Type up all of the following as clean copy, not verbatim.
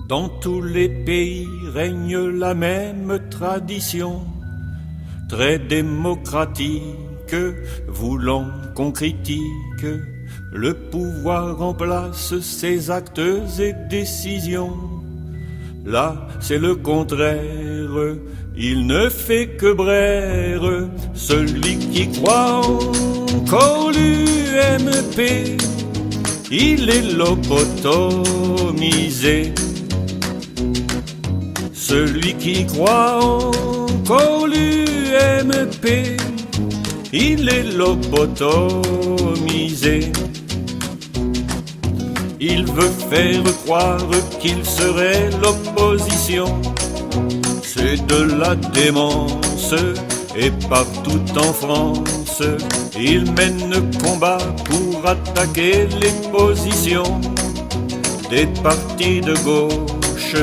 Dans tous les pays règne la même tradition, très démocratique, voulant qu'on critique le pouvoir en place, ses actes et décisions. Là, c'est le contraire, il ne fait que braire, celui qui croit encore l'UMP, il est lobotomisé. Celui qui croit encore l'UMP, il est lobotomisé. Il veut faire croire qu'il serait l'opposition. C'est de la démence, et partout en France, il mène combat pour attaquer les positions des partis de gauche.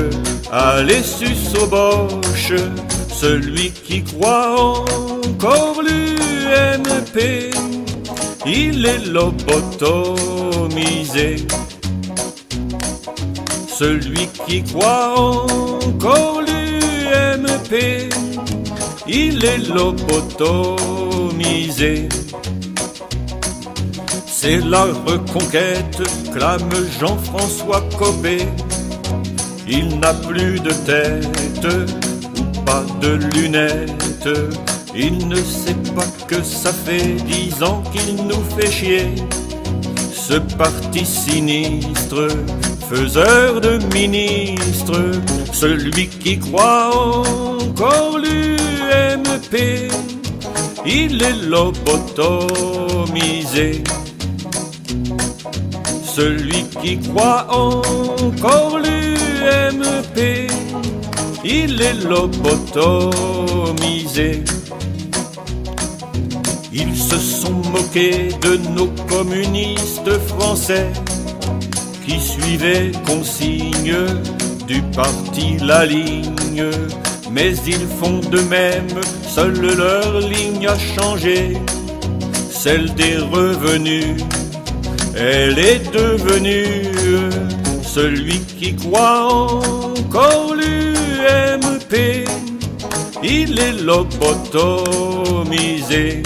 Allez sus aux boches, celui qui croit encore l'UMP, il est lobotomisé. Celui qui croit encore l'UMP, il est lobotomisé. C'est la reconquête, clame Jean-François Copé. Il n'a plus de tête ou pas de lunettes. Il ne sait pas que ça fait 10 ans qu'il nous fait chier. Ce parti sinistre, faiseur de ministres, celui qui croit encore l'UMP, il est lobotomisé. Celui qui croit encore l'UMP, il est lobotomisé. Ils se sont moqués de nos communistes français qui suivaient consigne du parti La Ligne. Mais ils font de même, seule leur ligne a changé, celle des revenus. Elle est devenue celui qui croit encore l'UMP, il est lobotomisé.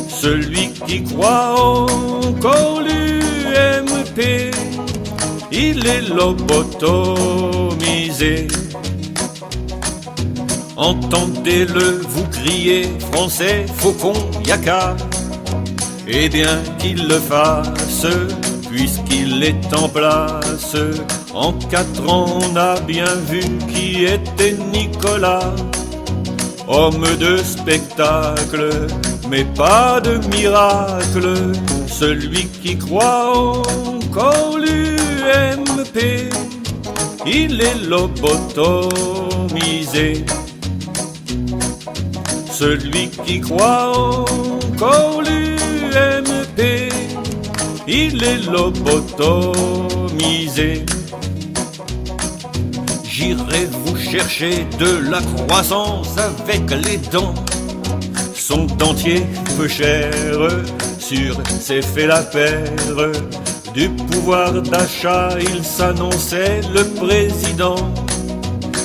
Celui qui croit encore l'UMP, il est lobotomisé. Entendez-le vous crier, français, faucon, yaka. Eh bien qu'il le fasse, puisqu'il est en place. En 4 ans on a bien vu qui était Nicolas. Homme de spectacle, mais pas de miracle. Celui qui croit encore l'UMP, il est lobotomisé. Celui qui croit encore l'UMP, il est lobotomisé. J'irai vous chercher de la croissance avec les dents. Son dentier peu cher, sur ses fait la paire. Du pouvoir d'achat il s'annonçait le président.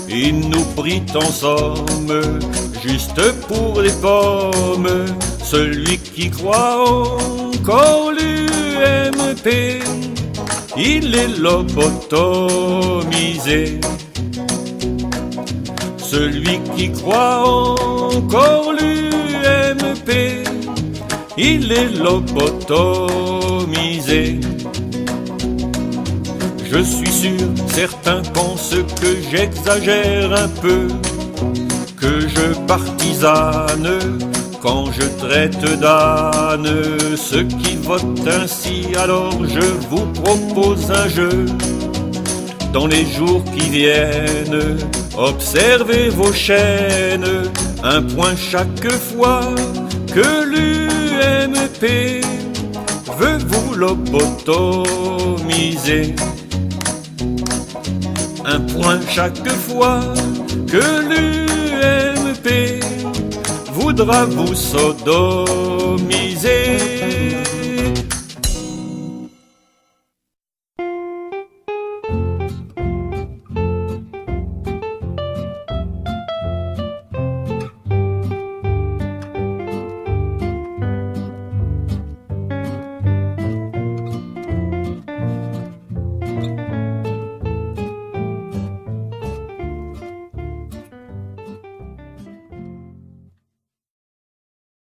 Il nous prit en somme, juste pour les pommes. Celui qui croit encore l'UMP, il est lobotomisé. Celui qui croit encore l'UMP, il est lobotomisé. Je suis sûr, certains pensent que j'exagère un peu, que je partisane quand je traite d'âne ceux qui votent ainsi. Alors je vous propose un jeu. Dans les jours qui viennent, observez vos chaînes, un point chaque fois que l'UMP veut vous lobotomiser. Un point chaque fois que l'UMP voudra vous sodomiser.